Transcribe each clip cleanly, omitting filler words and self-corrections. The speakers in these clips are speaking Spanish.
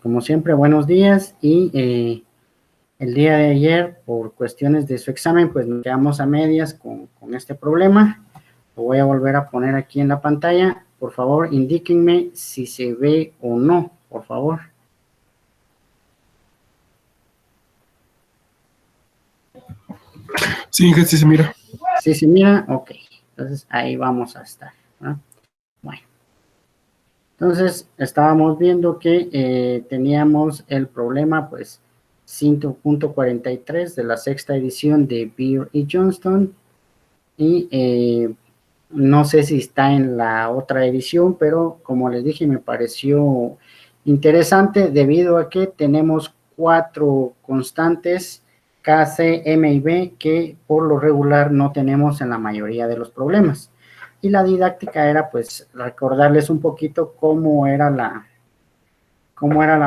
como siempre, buenos días y el día de ayer, por cuestiones de su examen, pues nos quedamos a medias con este problema. Lo voy a volver a poner aquí en la pantalla. Por favor, indíquenme si se ve o no, por favor. Sí, sí se mira. Sí se mira, ok. Entonces ahí vamos a estar, ¿no? Bueno. Entonces estábamos viendo que teníamos el problema, pues, 5.43 de la sexta edición de Beer y Johnston. Y no sé si está en la otra edición, pero como les dije, me pareció interesante debido a que tenemos 4 constantes K, C, M y B que por lo regular no tenemos en la mayoría de los problemas. Y la didáctica era pues recordarles un poquito cómo era la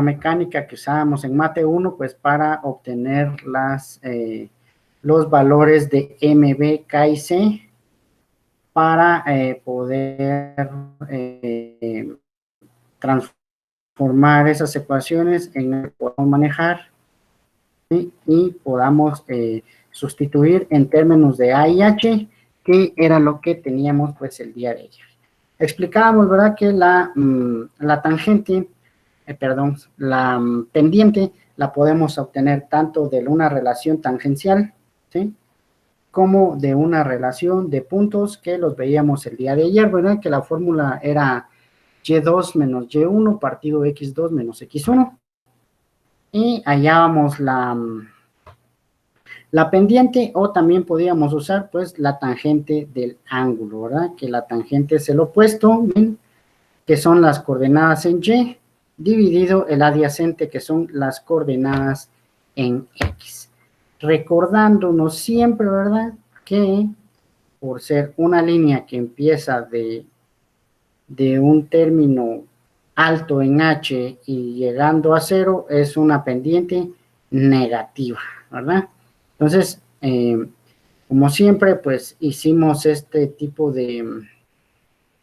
mecánica que usábamos en Mate 1 pues para obtener los valores de M, B, K y C para poder transformar esas ecuaciones en el que podamos manejar, ¿sí? Y podamos sustituir en términos de A y H, que era lo que teníamos pues el día de ayer. Explicábamos, ¿verdad?, que la tangente, la pendiente la podemos obtener tanto de una relación tangencial, ¿sí?, como de una relación de puntos que los veíamos el día de ayer, ¿verdad? Que la fórmula era y2 menos y1 partido x2 menos x1. Y hallábamos la pendiente, o también podíamos usar pues la tangente del ángulo, ¿verdad? Que la tangente es el opuesto, ¿ven?, que son las coordenadas en y, dividido el adyacente, que son las coordenadas en x. Recordándonos siempre, ¿verdad?, que por ser una línea que empieza de un término alto en h y llegando a 0, es una pendiente negativa, ¿verdad? Entonces, como siempre, pues hicimos este tipo de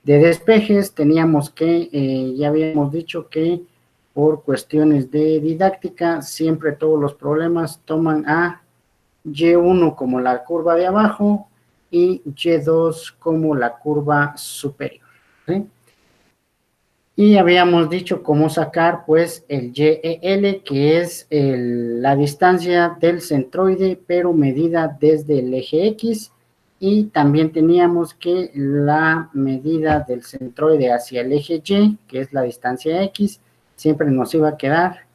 despejes. Teníamos que, ya habíamos dicho que por cuestiones de didáctica, siempre todos los problemas toman a y1 como la curva de abajo y y2 como la curva superior, ¿sí? Y habíamos dicho cómo sacar pues el YEL, que es la distancia del centroide, pero medida desde el eje X, y también teníamos que la medida del centroide hacia el eje Y, que es la distancia X, siempre nos iba a quedar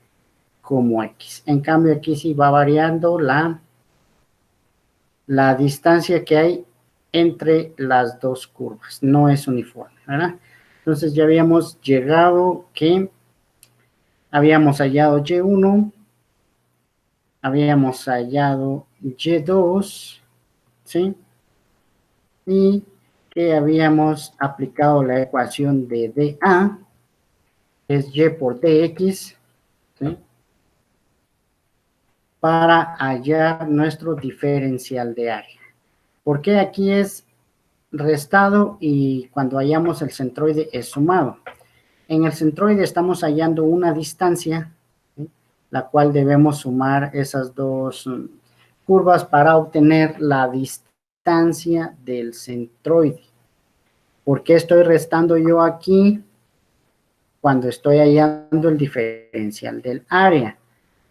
como X. En cambio aquí sí va variando la distancia que hay entre las dos curvas, no es uniforme, ¿verdad? Entonces ya habíamos llegado que habíamos hallado Y1, habíamos hallado Y2, ¿sí? Y que habíamos aplicado la ecuación de dA, que es Y por dx, ¿sí?, para hallar nuestro diferencial de área. ¿Por qué aquí es restado y cuando hallamos el centroide es sumado? En el centroide estamos hallando una distancia, ¿sí?, la cual debemos sumar esas dos curvas para obtener la distancia del centroide. ¿Por qué estoy restando yo aquí cuando estoy hallando el diferencial del área?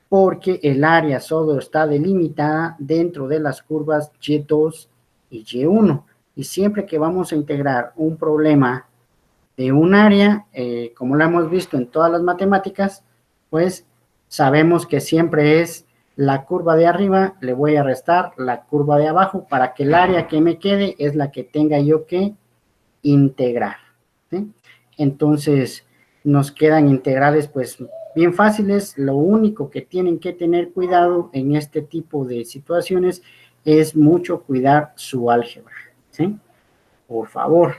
Porque el área solo está delimitada dentro de las curvas Y2 y Y1. Y siempre que vamos a integrar un problema de un área, como lo hemos visto en todas las matemáticas, pues sabemos que siempre es la curva de arriba, le voy a restar la curva de abajo para que el área que me quede es la que tenga yo que integrar, ¿sí? Entonces, nos quedan integrales pues bien fáciles. Lo único que tienen que tener cuidado en este tipo de situaciones es mucho cuidar su álgebra, ¿sí? Por favor.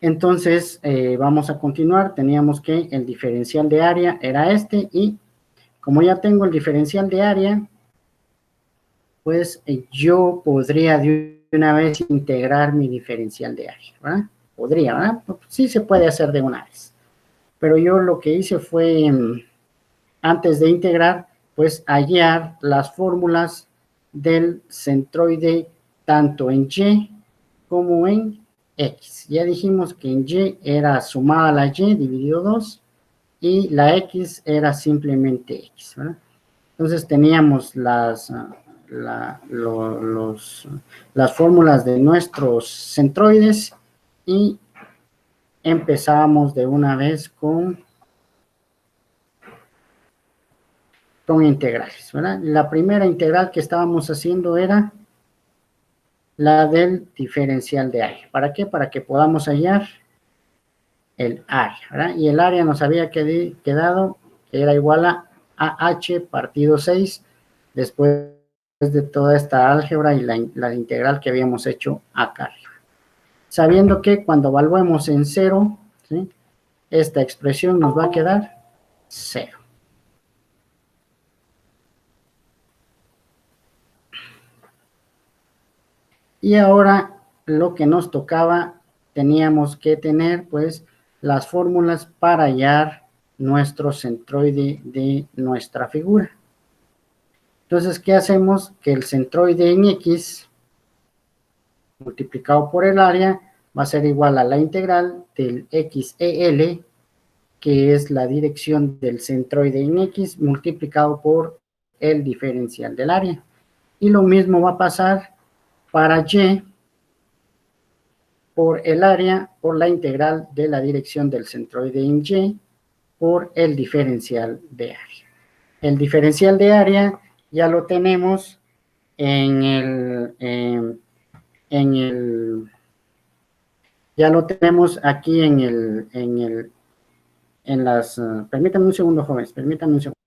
Entonces, vamos a continuar. Teníamos que el diferencial de área era este, y como ya tengo el diferencial de área, pues yo podría de una vez integrar mi diferencial de área, ¿verdad? podría, ¿verdad? Sí se puede hacer de una vez. Pero yo lo que hice fue, antes de integrar, pues hallar las fórmulas del centroide tanto en Y como en X. Ya dijimos que en Y era sumada la Y dividido 2 y la X era simplemente X, ¿verdad? Entonces teníamos las fórmulas de nuestros centroides y empezábamos de una vez con integrales, ¿verdad? La primera integral que estábamos haciendo era la del diferencial de área. ¿Para qué? Para que podamos hallar el área, ¿verdad? Y el área nos había quedado que era igual a AH partido 6 después de toda esta álgebra y la integral que habíamos hecho acá arriba. Sabiendo que cuando evaluemos en 0, ¿sí?, esta expresión nos va a quedar 0. Y ahora lo que nos tocaba, teníamos que tener pues las fórmulas para hallar nuestro centroide de nuestra figura. Entonces, ¿qué hacemos? Que el centroide en X multiplicado por el área va a ser igual a la integral del XEL, que es la dirección del centroide en X, multiplicado por el diferencial del área. Y lo mismo va a pasar para Y por el área, por la integral de la dirección del centroide en Y, por el diferencial de área. El diferencial de área ya lo tenemos ya lo tenemos aquí permítame un segundo, jóvenes, permítame un segundo.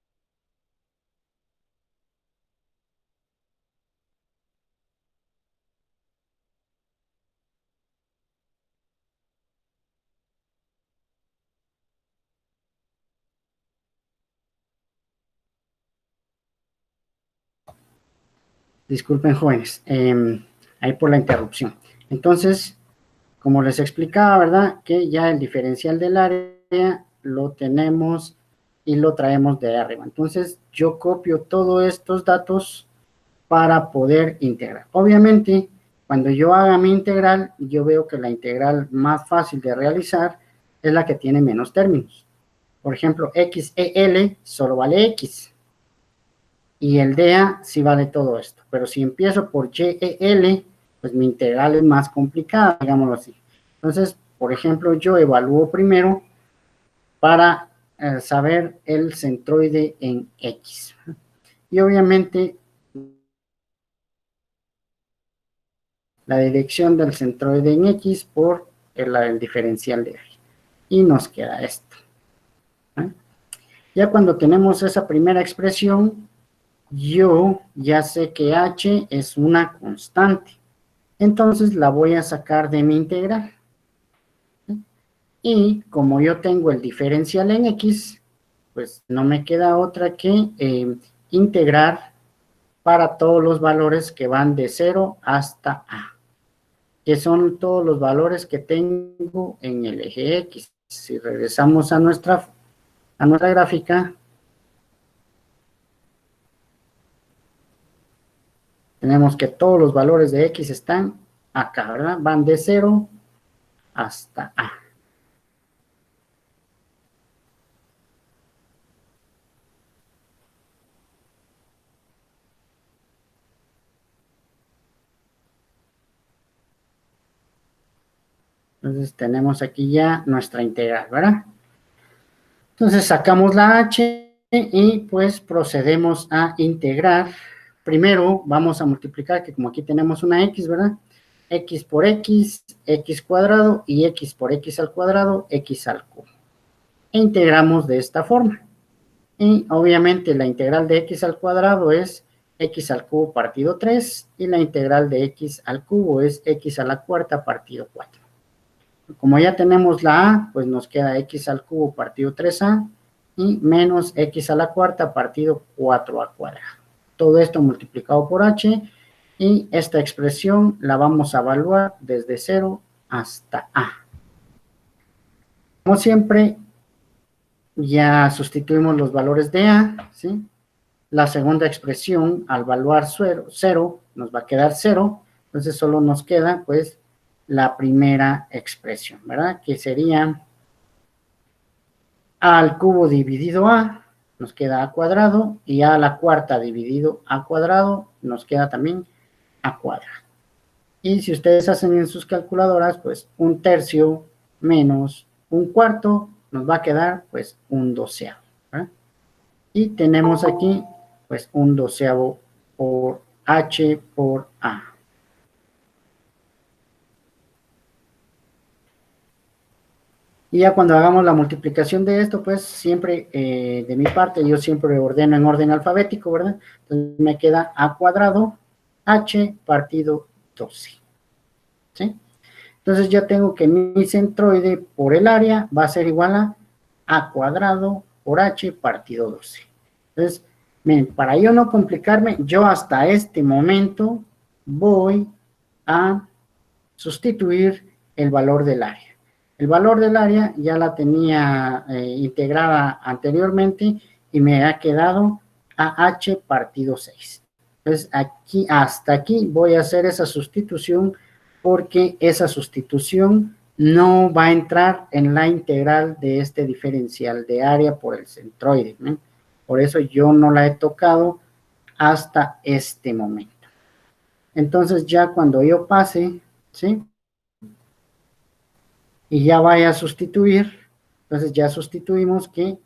Disculpen, jóvenes, ahí por la interrupción. Entonces, como les explicaba, ¿verdad? Que ya el diferencial del área lo tenemos y lo traemos de arriba. Entonces, yo copio todos estos datos para poder integrar. Obviamente, cuando yo haga mi integral, yo veo que la integral más fácil de realizar es la que tiene menos términos. Por ejemplo, XEL solo vale X. Y el DA sí vale todo esto. Pero si empiezo por YEL, pues mi integral es más complicada, digámoslo así. Entonces, por ejemplo, yo evalúo primero para saber el centroide en X. Y obviamente la dirección del centroide en X por el diferencial de área. Y nos queda esto. Ya cuando tenemos esa primera expresión, yo ya sé que H es una constante. Entonces la voy a sacar de mi integral. Y como yo tengo el diferencial en X, pues no me queda otra que integrar para todos los valores que van de 0 hasta A, que son todos los valores que tengo en el eje X. Si regresamos a nuestra gráfica, tenemos que todos los valores de X están acá, ¿verdad? Van de 0 hasta A. Entonces tenemos aquí ya nuestra integral, ¿verdad? Entonces sacamos la H y pues procedemos a integrar. Primero vamos a multiplicar, que como aquí tenemos una X, ¿verdad? X por X, X cuadrado y X por X al cuadrado, X al cubo. E integramos de esta forma. Y obviamente la integral de X al cuadrado es X al cubo partido 3 y la integral de X al cubo es X a la cuarta partido 4. Como ya tenemos la A, pues nos queda X al cubo partido 3A y menos X a la cuarta partido 4A cuadrado. Todo esto multiplicado por H y esta expresión la vamos a evaluar desde 0 hasta A. Como siempre, ya sustituimos los valores de A, ¿sí? La segunda expresión, al valuar 0, nos va a quedar 0, entonces solo nos queda, pues, la primera expresión, ¿verdad? Que sería A al cubo dividido A, nos queda A cuadrado, y A a la cuarta dividido A cuadrado, nos queda también A cuadrado. Y si ustedes hacen en sus calculadoras, pues un tercio menos un cuarto, nos va a quedar pues un doceavo, ¿verdad? Y tenemos aquí pues un doceavo por H por A. Y ya cuando hagamos la multiplicación de esto, pues siempre de mi parte, yo siempre ordeno en orden alfabético, ¿verdad? Entonces me queda A cuadrado, H partido 12, ¿sí? Entonces ya tengo que mi centroide por el área va a ser igual a cuadrado por h partido 12. Entonces, miren, para yo no complicarme, yo hasta este momento voy a sustituir el valor del área. El valor del área ya la tenía integrada anteriormente y me ha quedado a h partido 6. Entonces, aquí, hasta aquí voy a hacer esa sustitución porque esa sustitución no va a entrar en la integral de este diferencial de área por el centroide, ¿no? Por eso yo no la he tocado hasta este momento. Entonces ya cuando yo pase, ¿sí? Y ya vaya a sustituir, entonces ya sustituimos que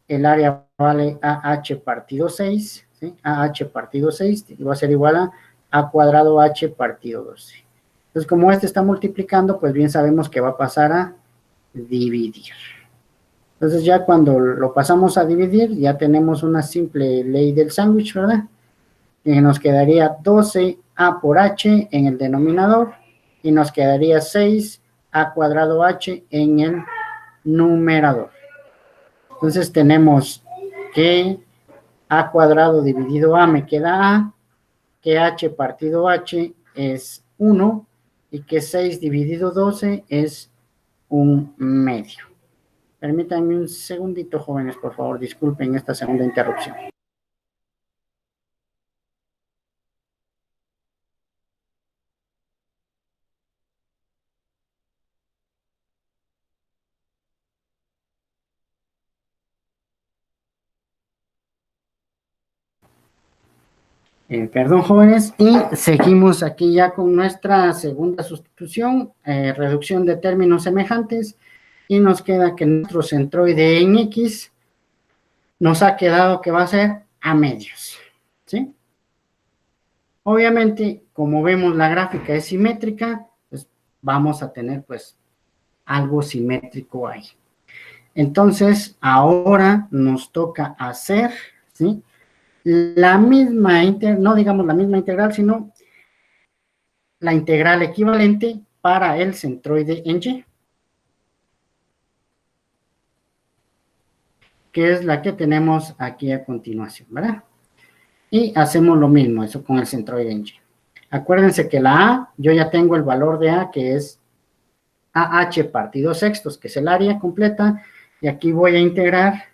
el área vale AH partido 6, ¿sí? AH partido 6 va a ser igual a cuadrado H partido 12. Entonces, como este está multiplicando, pues bien sabemos que va a pasar a dividir. Entonces, ya cuando lo pasamos a dividir, ya tenemos una simple ley del sándwich, ¿verdad? Y nos quedaría 12A por H en el denominador y nos quedaría 6A cuadrado H en el numerador. Entonces, tenemos que A cuadrado dividido A me queda A, que H partido H es 1 y que 6 dividido 12 es un medio. Permítanme un segundito, jóvenes, por favor, disculpen esta segunda interrupción. Perdón, jóvenes, y seguimos aquí ya con nuestra segunda sustitución, reducción de términos semejantes, y nos queda que nuestro centroide en X nos ha quedado que va a ser a medios, ¿sí? Obviamente, como vemos la gráfica es simétrica, pues vamos a tener pues algo simétrico ahí. Entonces, ahora nos toca hacer, ¿sí? La misma no digamos la misma integral, sino la integral equivalente para el centroide en Y, que es la que tenemos aquí a continuación, ¿verdad? Y hacemos lo mismo, eso con el centroide en Y. Acuérdense que la A, yo ya tengo el valor de A, que es AH partido sextos, que es el área completa, y aquí voy a integrar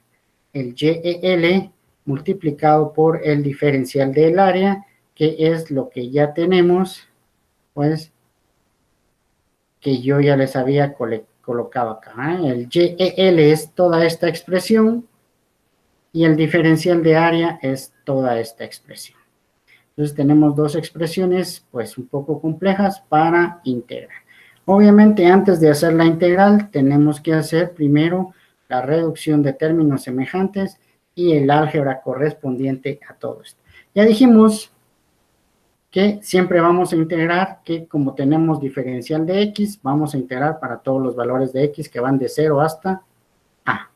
el YEL multiplicado por el diferencial del área, que es lo que ya tenemos, pues, que yo ya les había colocado acá. El YEL es toda esta expresión y el diferencial de área es toda esta expresión. Entonces tenemos dos expresiones pues un poco complejas para integrar. Obviamente antes de hacer la integral tenemos que hacer primero la reducción de términos semejantes y el álgebra correspondiente a todo esto. Ya dijimos que siempre vamos a integrar, que como tenemos diferencial de x, vamos a integrar para todos los valores de x que van de 0 hasta a.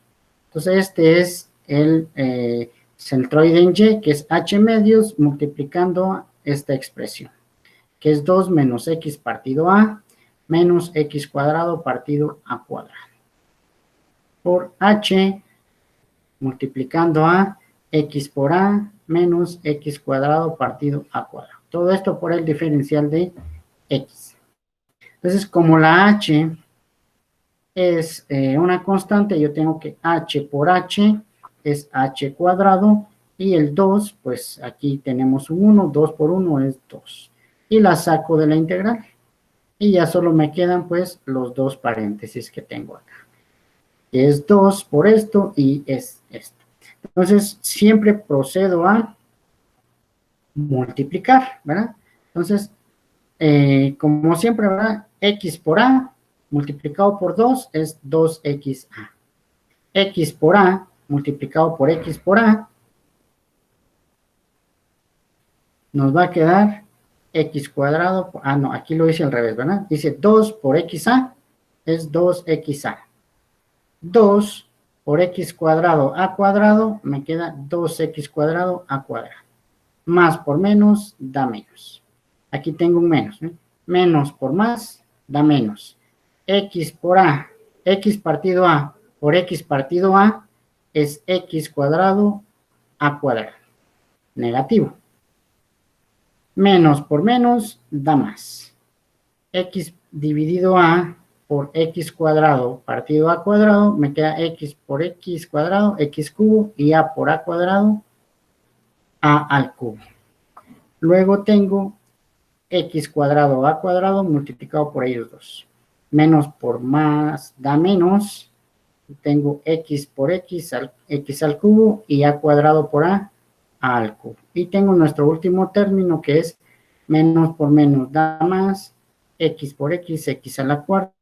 Entonces este es el centroide en y, que es h medios, multiplicando esta expresión, que es 2 menos x partido a, menos x cuadrado partido a cuadrado, por h, multiplicando a x por a, menos x cuadrado partido a cuadrado. Todo esto por el diferencial de x. Entonces, como la h es una constante, yo tengo que h por h es h cuadrado, y el 2, pues aquí tenemos un 1, 2 por 1 es 2. Y la saco de la integral. Y ya solo me quedan pues los dos paréntesis que tengo acá. Que es 2 por esto y es esto. Entonces, siempre procedo a multiplicar, ¿verdad? Entonces, como siempre, ¿verdad? X por A multiplicado por 2 es 2XA. X por A multiplicado por X por A nos va a quedar X cuadrado, no, aquí lo hice al revés, ¿verdad? Dice 2 por XA es 2XA. 2 por X cuadrado A cuadrado me queda 2X cuadrado A cuadrado. Más por menos da menos. Aquí tengo un menos, ¿eh? Menos por más da menos. X por A, X partido A por X partido A es X cuadrado A cuadrado. Negativo. Menos por menos da más. X dividido A por X cuadrado partido A cuadrado me queda X por X cuadrado, X cubo, y A por A cuadrado, A al cubo. Luego tengo X cuadrado A cuadrado multiplicado por ellos dos. Menos por más da menos. Tengo X por X al cubo y A cuadrado por A al cubo. Y tengo nuestro último término que es menos por menos da más, X por X, X a la cuarta.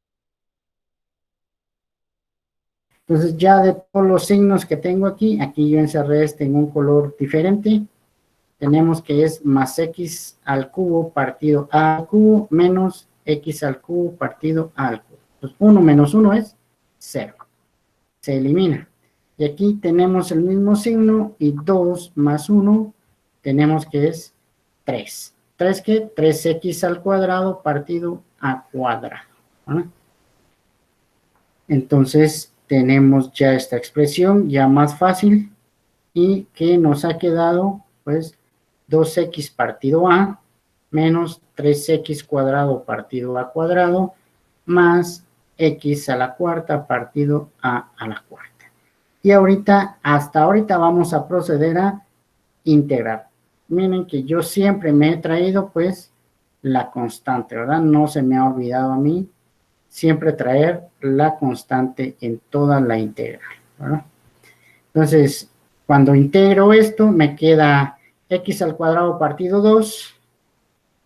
Entonces ya de todos los signos que tengo aquí, aquí yo encerré este en un color diferente. Tenemos que es más X al cubo partido A al cubo menos X al cubo partido A al cubo. Entonces 1 menos 1 es 0. Se elimina. Y aquí tenemos el mismo signo y 2 más 1 tenemos que es 3. ¿3 qué? 3x al cuadrado partido a cuadrado. ¿Vale? Entonces tenemos ya esta expresión ya más fácil y que nos ha quedado pues 2x partido a menos 3x cuadrado partido a cuadrado más x a la cuarta partido a la cuarta. Y ahorita, hasta ahorita vamos a proceder a integrar. Miren que yo siempre me he traído pues la constante, ¿verdad? No se me ha olvidado a mí siempre traer la constante en toda la integral, ¿verdad? Entonces, cuando integro esto, me queda x al cuadrado partido 2.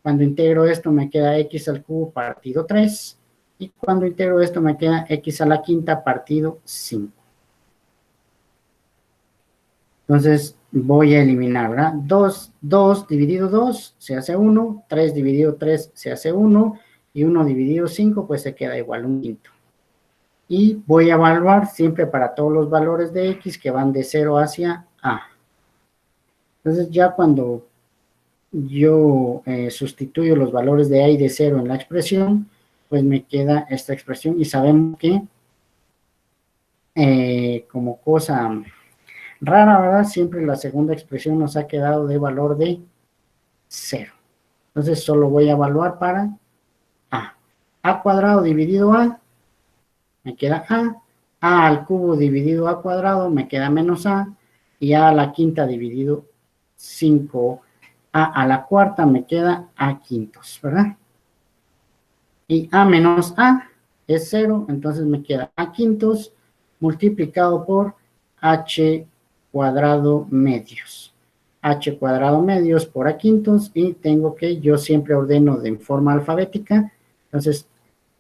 Cuando integro esto, me queda x al cubo partido 3. Y cuando integro esto, me queda x a la quinta partido 5. Entonces, voy a eliminar, ¿verdad? 2 dividido 2 se hace 1, 3 dividido 3 se hace 1, y 1 dividido 5, pues se queda igual, un quinto. Y voy a evaluar siempre para todos los valores de x que van de 0 hacia a. Entonces, ya cuando yo sustituyo los valores de a y de 0 en la expresión, pues me queda esta expresión, y sabemos que como cosa rara, ¿verdad? Siempre la segunda expresión nos ha quedado de valor de 0. Entonces solo voy a evaluar para a. A cuadrado dividido a, me queda a. A al cubo dividido a cuadrado, me queda menos a. Y a la quinta dividido 5. A la cuarta me queda a quintos, ¿verdad? Y a menos a es 0, entonces me queda a quintos multiplicado por h cuadrado medios. H cuadrado medios por a quintos, y tengo que, yo siempre ordeno de forma alfabética, entonces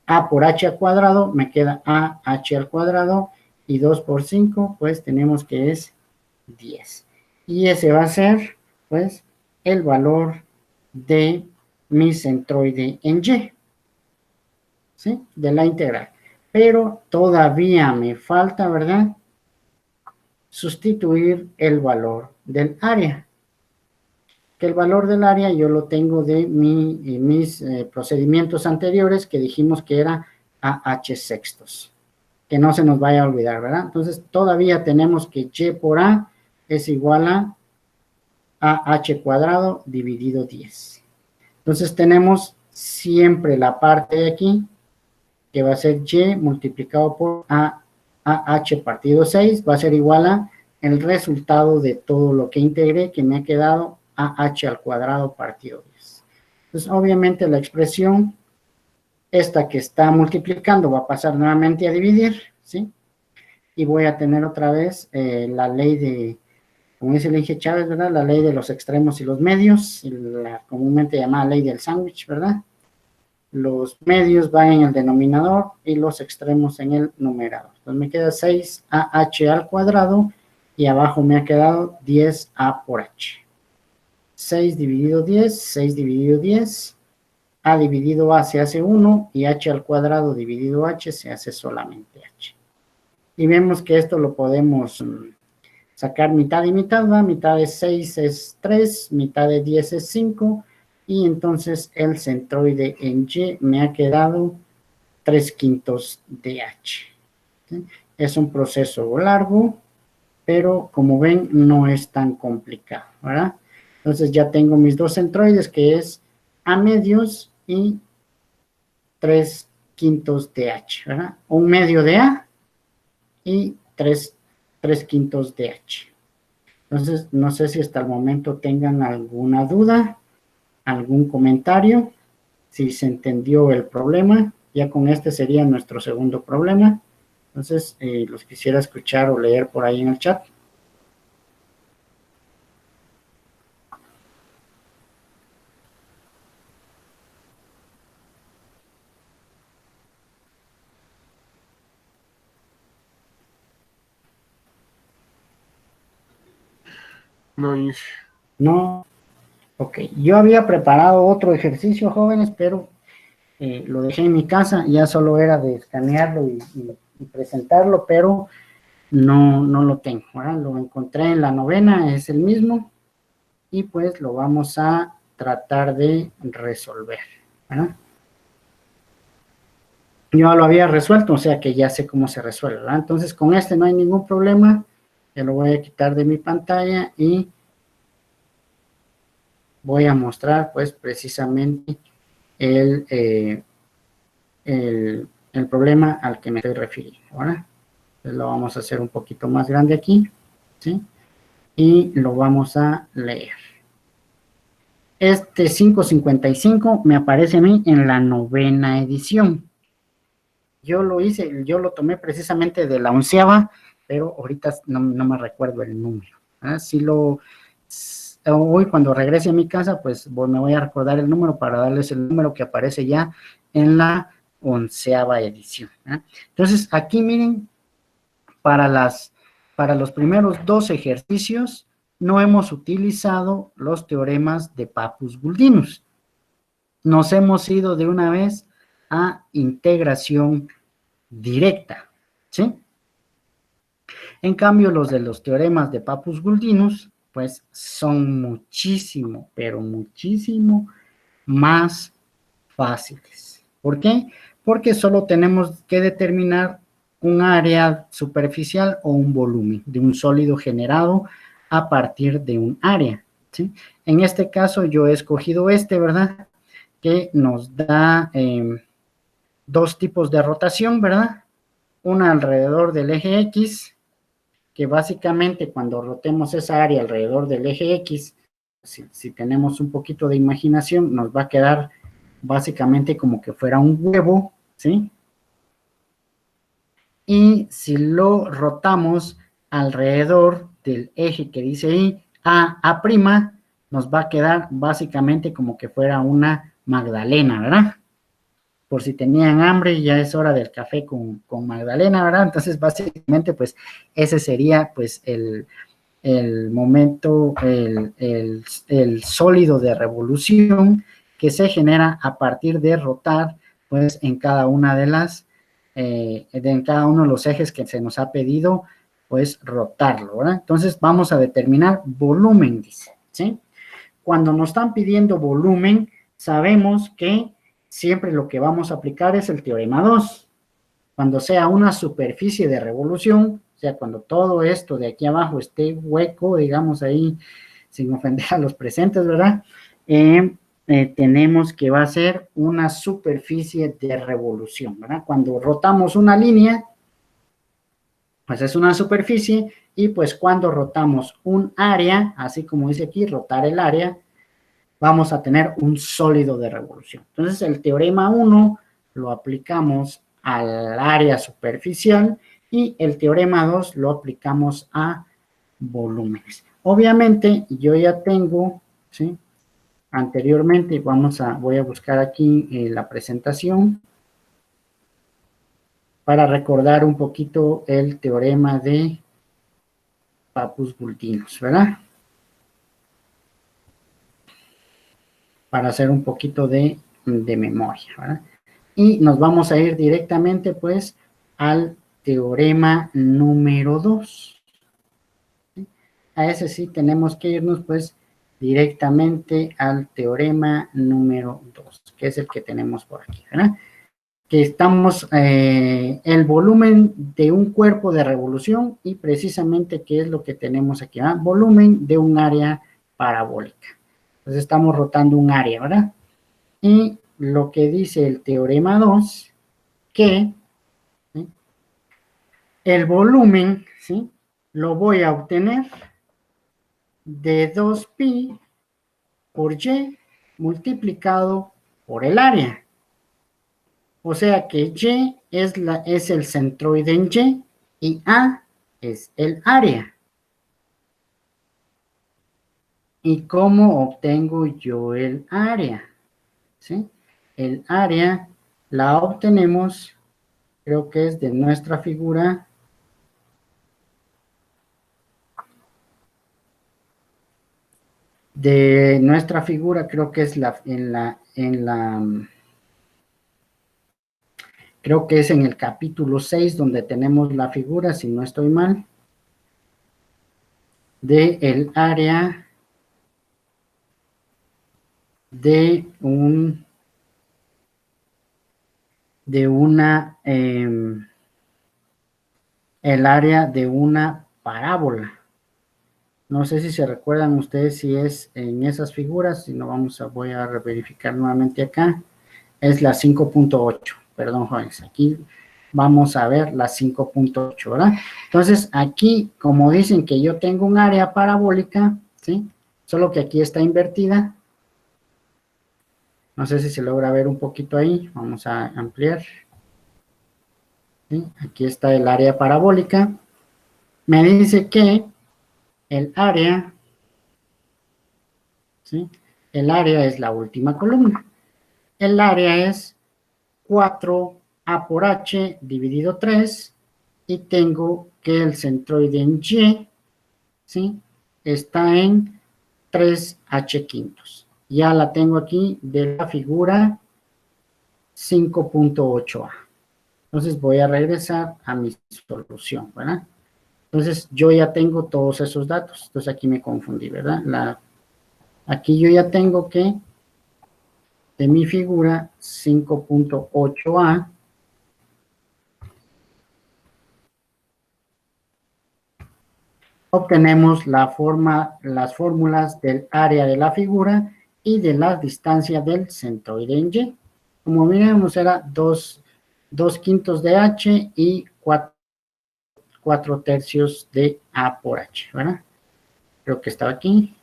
a por h al cuadrado me queda a h al cuadrado, y 2 por 5, pues tenemos que es 10. Y ese va a ser, pues, el valor de mi centroide en Y, ¿sí? De la integral. Pero todavía me falta, ¿verdad?, sustituir el valor del área. Que el valor del área yo lo tengo de mis procedimientos anteriores, que dijimos que era a h sextos. Que no se nos vaya a olvidar, ¿verdad? Entonces todavía tenemos que y por a es igual a h cuadrado dividido 10. Entonces tenemos siempre la parte de aquí que va a ser y multiplicado por AH partido 6, va a ser igual a el resultado de todo lo que integré, que me ha quedado AH al cuadrado partido 10. Entonces, obviamente la expresión, esta que está multiplicando, va a pasar nuevamente a dividir, ¿sí? Y voy a tener otra vez la ley de, como dice el Inge Chávez, ¿verdad? La ley de los extremos y los medios, la comúnmente llamada ley del sándwich, ¿verdad? Los medios van en el denominador y los extremos en el numerador. Entonces me queda 6AH al cuadrado y abajo me ha quedado 10A por H. 6 dividido 10, 6 dividido 10, A dividido A se hace 1 y H al cuadrado dividido H se hace solamente H. Y vemos que esto lo podemos sacar mitad y mitad, ¿va? Mitad de 6 es 3, mitad de 10 es 5, y entonces el centroide en Y me ha quedado 3/5 de H. ¿Sí? Es un proceso largo, pero como ven no es tan complicado, ¿verdad? Entonces ya tengo mis dos centroides, que es A medios y 3/5 de H, ¿verdad? Un medio de A y 3/5 de H. Entonces, no sé si hasta el momento tengan alguna duda, algún comentario, si se entendió el problema. Ya con este sería nuestro segundo problema. Entonces, los quisiera escuchar o leer por ahí en el chat. No, No, ok. Yo había preparado otro ejercicio, jóvenes, pero lo dejé en mi casa, ya solo era de escanearlo y presentarlo, pero no lo tengo, ¿verdad? Lo encontré en la novena, es el mismo, y pues lo vamos a tratar de resolver, ¿verdad? Yo lo había resuelto, o sea que ya sé cómo se resuelve, ¿verdad? Entonces con este no hay ningún problema, ya lo voy a quitar de mi pantalla y voy a mostrar pues precisamente el, el problema al que me estoy refiriendo, ¿verdad? Entonces lo vamos a hacer un poquito más grande aquí, ¿sí? Y lo vamos a leer. Este 555 me aparece a mí en la novena edición. Yo lo hice, yo lo tomé precisamente de la 11ª, pero ahorita no me recuerdo el número. Si hoy cuando regrese a mi casa, pues me voy a recordar el número para darles el número que aparece ya en la 11ª edición. Entonces, aquí miren, para los primeros dos ejercicios, no hemos utilizado los teoremas de Pappus-Guldinus. Nos hemos ido de una vez a integración directa, ¿sí? En cambio, los de los teoremas de Pappus-Guldinus, pues son muchísimo, pero muchísimo más fáciles. ¿Por qué? Porque solo tenemos que determinar un área superficial o un volumen de un sólido generado a partir de un área, ¿sí? En este caso yo he escogido ¿verdad? Que nos da dos tipos de rotación, ¿verdad? Una alrededor del eje X, que básicamente cuando rotemos esa área alrededor del eje X, si tenemos un poquito de imaginación, nos va a quedar básicamente como que fuera un huevo, ¿sí? Y si lo rotamos alrededor del eje que dice ahí, A', nos va a quedar básicamente como que fuera una magdalena, ¿verdad? Por si tenían hambre, ya es hora del café con magdalena, ¿verdad? Entonces, básicamente, pues, ese sería, pues, el momento, el sólido de revolución que se genera a partir de rotar, pues, en cada una de en cada uno de los ejes que se nos ha pedido, pues, rotarlo, ¿verdad? Entonces, vamos a determinar volumen, dice, ¿sí? Cuando nos están pidiendo volumen, sabemos que siempre lo que vamos a aplicar es el teorema 2. Cuando sea una superficie de revolución, o sea, cuando todo esto de aquí abajo esté hueco, digamos ahí, sin ofender a los presentes, ¿verdad? tenemos que va a ser una superficie de revolución, ¿verdad? Cuando rotamos una línea, pues es una superficie, y pues cuando rotamos un área, así como dice aquí, rotar el área, vamos a tener un sólido de revolución. Entonces, el teorema 1 lo aplicamos al área superficial y el teorema 2 lo aplicamos a volúmenes. Obviamente, yo ya tengo, ¿sí? Anteriormente, voy a buscar aquí la presentación para recordar un poquito el teorema de Papus-Bultinos, ¿verdad? Para hacer un poquito de memoria, ¿verdad? Y nos vamos a ir directamente, pues, al teorema número 2. ¿Sí? A ese sí tenemos que irnos, pues, directamente al teorema número 2, que es el que tenemos por aquí, ¿verdad? Que estamos, el volumen de un cuerpo de revolución, y precisamente, ¿qué es lo que tenemos aquí? ¿Verdad? Volumen de un área parabólica. Entonces, estamos rotando un área, ¿verdad? Y lo que dice el teorema 2, que, ¿sí?, el volumen, ¿sí?, lo voy a obtener de 2pi por y multiplicado por el área. O sea que y es el centroide en y A es el área. ¿Y cómo obtengo yo el área? ¿Sí? El área la obtenemos, creo que es de nuestra figura. De nuestra figura, creo que es creo que es en el capítulo 6 donde tenemos la figura, si no estoy mal, de el área de el área de una parábola. No sé si se recuerdan ustedes si es en esas figuras, si no voy a verificar nuevamente acá. Es la 5.8, perdón, jóvenes, aquí vamos a ver la 5.8, ¿verdad? Entonces, aquí, como dicen que yo tengo un área parabólica, ¿sí? Solo que aquí está invertida. No sé si se logra ver un poquito ahí. Vamos a ampliar. ¿Sí? Aquí está el área parabólica. Me dice que el área, ¿sí?, el área es la última columna. El área es 4a por h dividido 3, y tengo que el centroide en y, ¿sí?, está en 3h quintos. Ya la tengo aquí de la figura 5.8a. Entonces voy a regresar a mi solución, ¿verdad? Entonces yo ya tengo todos esos datos. Entonces aquí me confundí, ¿verdad? Aquí yo ya tengo que de mi figura 5.8a obtenemos las fórmulas del área de la figura y de la distancia del centroide en Y. Como miramos, era 2 quintos de h y 4 tercios de a por h, ¿verdad? Creo que estaba aquí.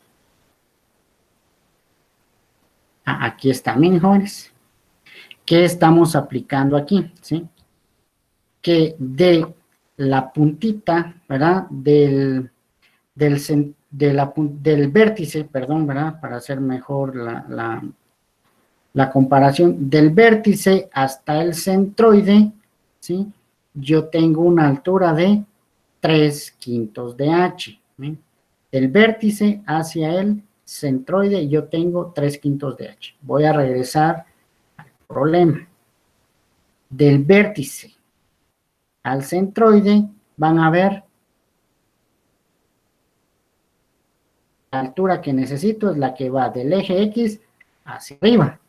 Aquí está, miren, jóvenes. ¿Qué estamos aplicando aquí? ¿Sí? Que de la puntita, ¿verdad? Del vértice, perdón, ¿verdad? Para hacer mejor la comparación, del vértice hasta el centroide, ¿sí? Yo tengo una altura de 3 quintos de h. ¿Sí? Del vértice hacia el centroide yo tengo 3 quintos de h. Voy a regresar al problema. Del vértice al centroide van a ver la altura que necesito es la que va del eje X hacia arriba.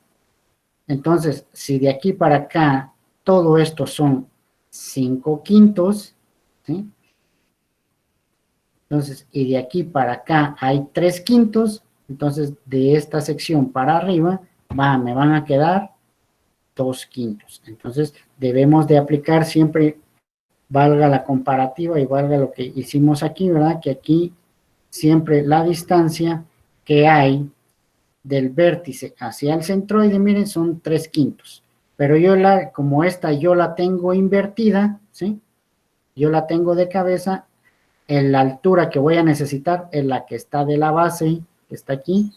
Entonces, si de aquí para acá todo esto son 5 quintos, ¿sí? Entonces, y de aquí para acá hay 3 quintos, Entonces, de esta sección para arriba, me van a quedar 2/5. Entonces, debemos de aplicar siempre, valga la comparativa y valga lo que hicimos aquí, ¿verdad? Que aquí siempre la distancia que hay del vértice hacia el centroide, miren, son 3/5. Pero como esta yo la tengo invertida, ¿sí? Yo la tengo de cabeza, en la altura que voy a necesitar es la que está de la base, que está aquí,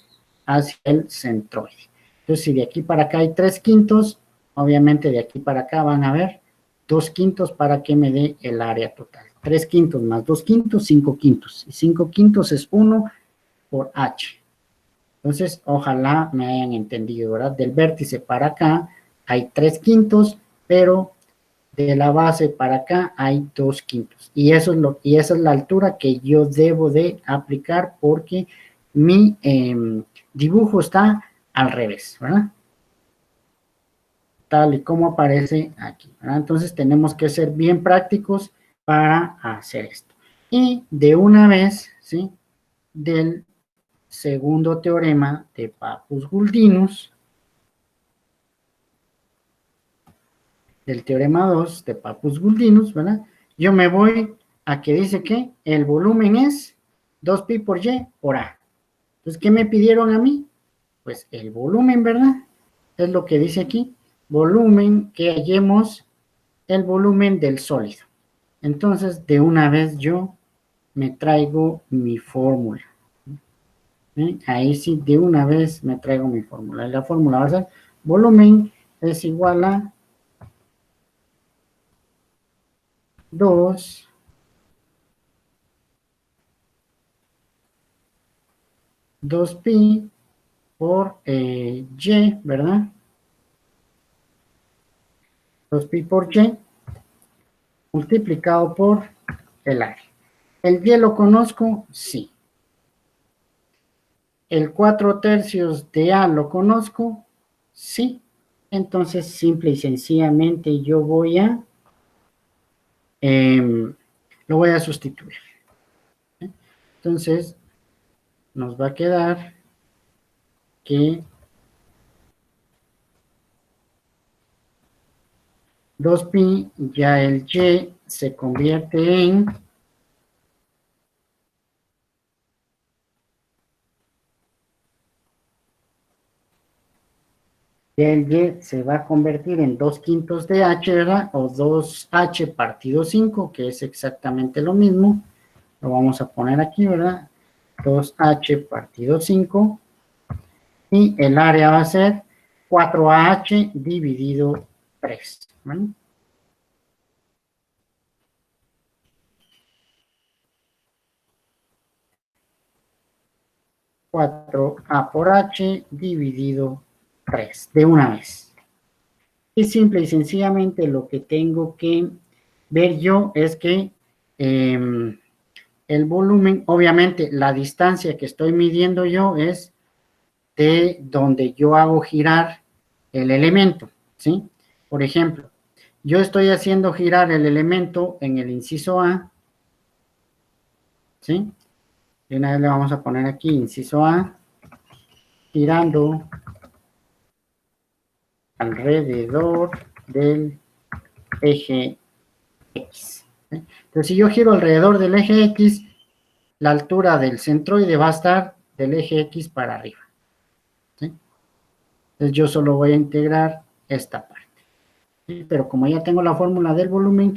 hacia el centroide. Entonces, si de aquí para acá hay 3/5, obviamente de aquí para acá van a ver 2/5 para que me dé el área total. 3/5 más 2/5, 5/5. Y 5/5 es 1 por h. Entonces, ojalá me hayan entendido, ¿verdad? Del vértice para acá hay 3/5, pero de la base para acá hay 2/5. Y esa es la altura que yo debo de aplicar porque mi dibujo está al revés, ¿verdad? Tal y como aparece aquí, ¿verdad? Entonces tenemos que ser bien prácticos para hacer esto. Y de una vez, ¿sí? Del segundo teorema de Pappus-Guldinus, del teorema 2 de Pappus-Guldinus, ¿verdad? Yo me voy a que dice que el volumen es 2pi por y por a. Entonces, ¿qué me pidieron a mí? Pues el volumen, ¿verdad? Es lo que dice aquí. Volumen, que hallemos el volumen del sólido. Entonces, de una vez yo me traigo mi fórmula. ¿Sí? Ahí sí, de una vez me traigo mi fórmula. La fórmula va a ser volumen es igual a 2 2pi por y, ¿verdad? 2pi por y multiplicado por el área. ¿El y lo conozco? Sí. ¿El 4/3 de a lo conozco? Sí. Entonces, simple y sencillamente yo lo voy a sustituir. Entonces, nos va a quedar que 2pi, ya el y se convierte en el y se va a convertir en 2/5 de h, ¿verdad? O 2h partido 5, que es exactamente lo mismo. Lo vamos a poner aquí, ¿verdad? 2h partido 5. Y el área va a ser 4h dividido 3. ¿Vale? 4a por h dividido 3, de una vez. Y simple y sencillamente lo que tengo que ver yo es que el volumen, obviamente la distancia que estoy midiendo yo es de donde yo hago girar el elemento, ¿sí? Por ejemplo, yo estoy haciendo girar el elemento en el inciso A, ¿sí? Y una vez le vamos a poner aquí inciso A, girando alrededor del eje X. ¿Sí? Entonces, si yo giro alrededor del eje X, la altura del centroide va a estar del eje X para arriba. ¿Sí? Entonces, yo solo voy a integrar esta parte. ¿Sí? Pero como ya tengo la fórmula del volumen,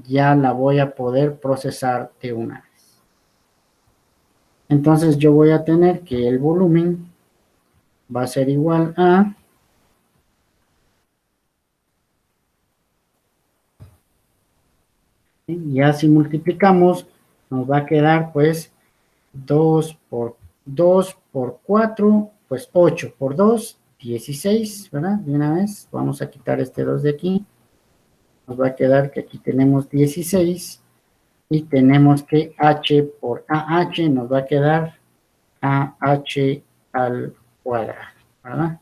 ya la voy a poder procesar de una vez. Entonces, yo voy a tener que el volumen va a ser igual a ya si multiplicamos, nos va a quedar pues 2 por 4, pues 8 por 2, 16, ¿verdad? De una vez, vamos a quitar este 2 de aquí. Nos va a quedar que aquí tenemos 16 y tenemos que h por AH nos va a quedar AH al cuadrado, ¿verdad?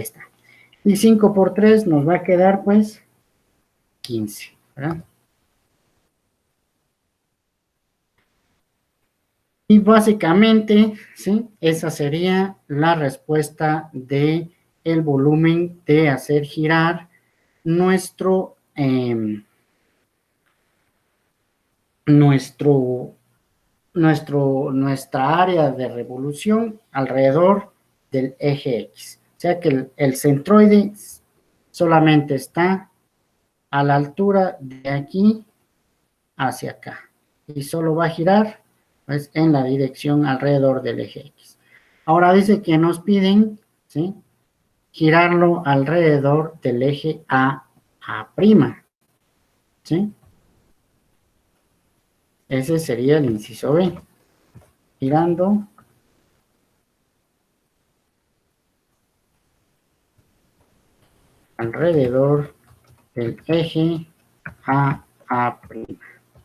está. Y 5 por 3 nos va a quedar, pues, 15, ¿verdad? Y básicamente, ¿sí? Esa sería la respuesta de el volumen de hacer girar nuestro, nuestro, nuestra área de revolución alrededor del eje X. O sea que el centroide solamente está a la altura de aquí hacia acá y solo va a girar pues en la dirección alrededor del eje X. Ahora dice que nos piden, ¿sí?, girarlo alrededor del eje A', ¿sí? Ese sería el inciso B, girando alrededor del eje A',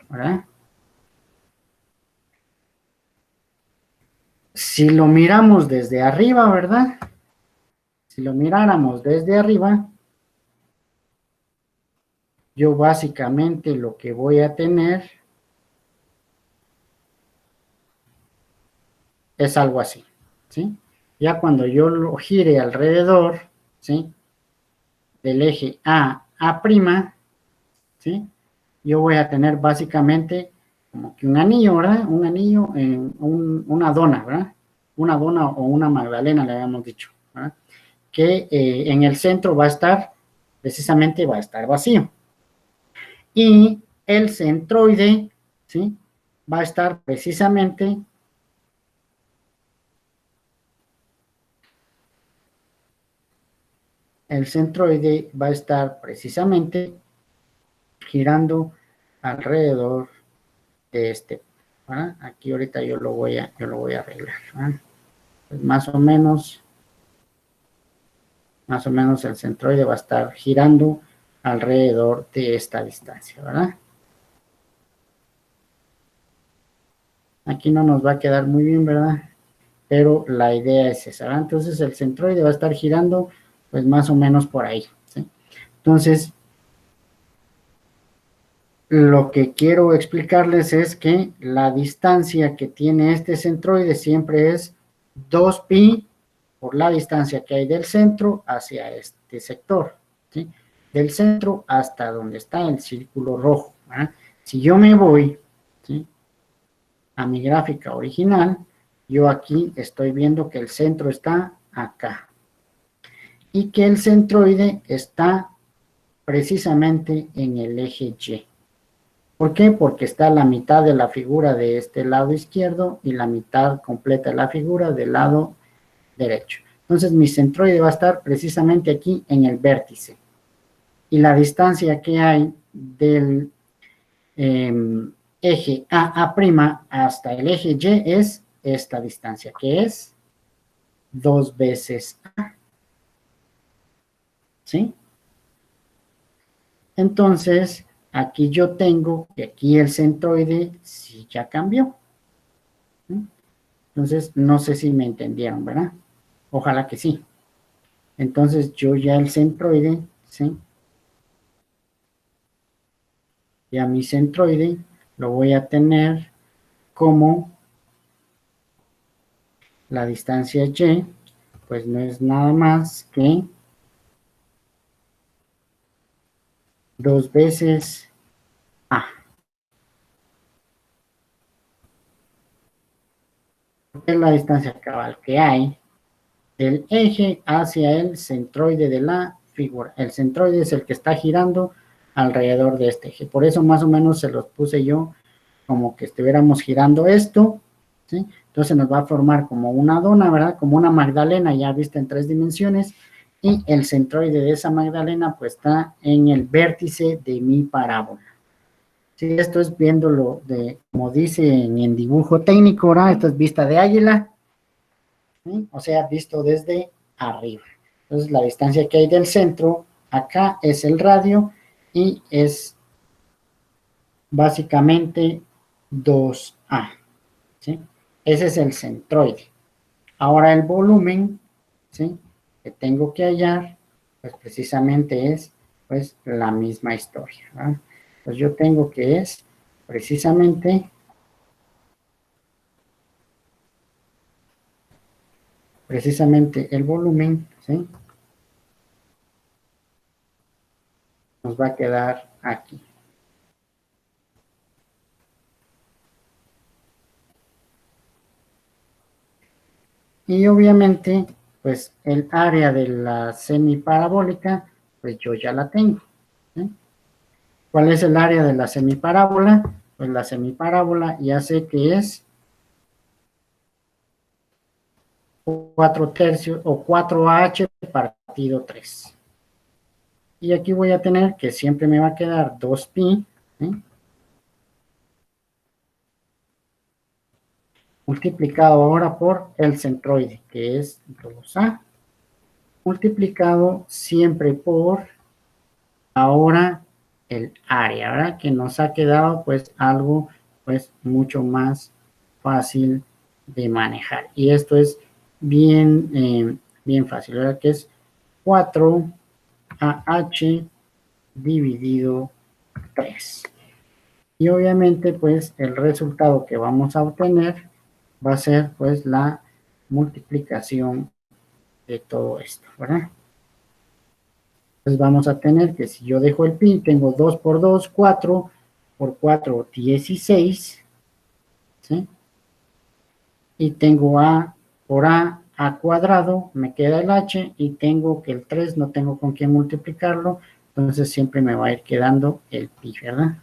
¿verdad? Si lo miramos desde arriba, ¿verdad? Si lo miráramos desde arriba, yo básicamente lo que voy a tener es algo así, ¿sí? Ya cuando yo lo gire alrededor, ¿sí?, del eje A', ¿sí?, yo voy a tener básicamente como que un anillo, ¿verdad? Un anillo, una dona, ¿verdad? Una dona o una magdalena, le habíamos dicho, ¿verdad? Que en el centro va a estar, precisamente va a estar vacío. Y el centroide, ¿sí?, va a estar precisamente el centroide va a estar precisamente girando alrededor de este, ¿verdad? Aquí ahorita yo lo voy a arreglar, ¿verdad? Pues más o menos el centroide va a estar girando alrededor de esta distancia, ¿verdad? Aquí no nos va a quedar muy bien, ¿verdad? Pero la idea es esa, ¿verdad? Entonces el centroide va a estar girando pues más o menos por ahí, ¿sí? Entonces, lo que quiero explicarles es que la distancia que tiene este centroide siempre es 2pi por la distancia que hay del centro hacia este sector, ¿sí? Del centro hasta donde está el círculo rojo, ¿verdad? Si yo me voy, ¿sí?, a mi gráfica original, yo aquí estoy viendo que el centro está acá y que el centroide está precisamente en el eje Y. ¿Por qué? Porque está la mitad de la figura de este lado izquierdo y la mitad completa de la figura del lado derecho. Entonces mi centroide va a estar precisamente aquí en el vértice. Y la distancia que hay del eje A' hasta el eje Y es esta distancia, que es 2 veces A. ¿Sí? Entonces, aquí yo tengo que aquí el centroide sí ya cambió. ¿Sí? Entonces, no sé si me entendieron, ¿verdad? Ojalá que sí. Entonces, yo ya el centroide, ¿sí?, ya mi centroide lo voy a tener como la distancia Y, pues no es nada más que 2 veces A. Es la distancia cabal que hay del eje hacia el centroide de la figura. El centroide es el que está girando alrededor de este eje. Por eso más o menos se los puse yo como que estuviéramos girando esto, ¿sí? Entonces nos va a formar como una dona, ¿verdad? Como una magdalena ya vista en 3 dimensiones, y el centroide de esa magdalena pues está en el vértice de mi parábola. Sí, esto es viéndolo de, como dice en dibujo técnico, ¿verdad? Esto es vista de águila, ¿sí? O sea, visto desde arriba. Entonces la distancia que hay del centro acá es el radio y es básicamente 2A, ¿sí? Ese es el centroide. Ahora el volumen, ¿sí?, que tengo que hallar, pues precisamente es pues la misma historia, ¿verdad? Pues yo tengo que es precisamente el volumen, ¿sí? Nos va a quedar aquí. Y obviamente, pues el área de la semiparabólica, pues yo ya la tengo, ¿sí? ¿Cuál es el área de la semiparábola? Pues la semiparábola ya sé que es 4/3 o 4H partido 3. Y aquí voy a tener que siempre me va a quedar 2pi, ¿sí? Multiplicado ahora por el centroide, que es 2A, multiplicado siempre por ahora el área, ¿verdad? Que nos ha quedado pues algo pues mucho más fácil de manejar. Y esto es bien fácil, ¿verdad? Que es 4AH dividido 3. Y obviamente pues el resultado que vamos a obtener va a ser pues la multiplicación de todo esto, ¿verdad? Entonces vamos a tener que si yo dejo el pi, tengo 2 por 2, 4, por 4, 16, ¿sí? Y tengo a por a cuadrado, me queda el h, y tengo que el 3 no tengo con qué multiplicarlo, entonces siempre me va a ir quedando el pi, ¿verdad?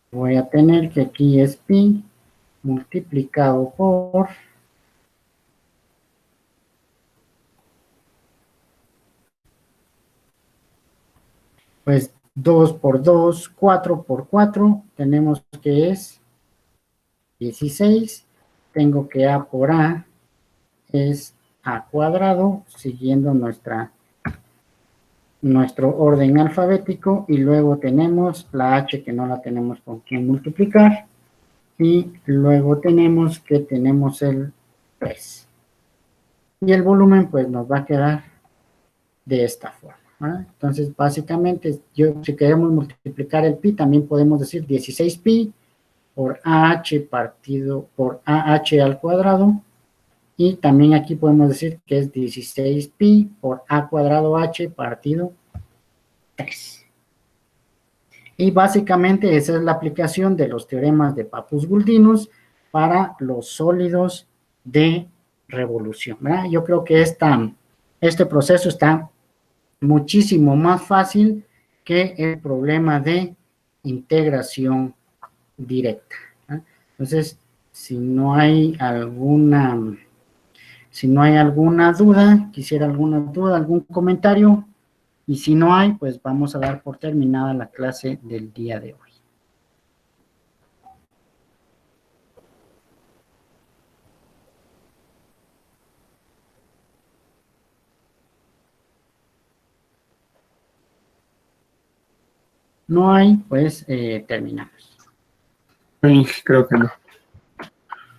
Voy a tener que aquí es pi multiplicado por pues 2 por 2, 4 por 4, tenemos que es 16, tengo que a por a es a cuadrado, siguiendo nuestro orden alfabético, y luego tenemos la h que no la tenemos con quién multiplicar, y luego tenemos que tenemos el 3. Y el volumen pues nos va a quedar de esta forma, ¿verdad? Entonces básicamente si queremos multiplicar el pi, también podemos decir 16pi por AH partido por AH al cuadrado, y también aquí podemos decir que es 16pi por a cuadrado h partido 3. Y básicamente esa es la aplicación de los teoremas de Pappus-Guldinus para los sólidos de revolución, ¿verdad? Yo creo que este proceso está muchísimo más fácil que el problema de integración directa, ¿verdad? Entonces, si no hay alguna duda, algún comentario, y si no hay, pues vamos a dar por terminada la clase del día de hoy. No hay, pues terminamos. Sí, creo que no.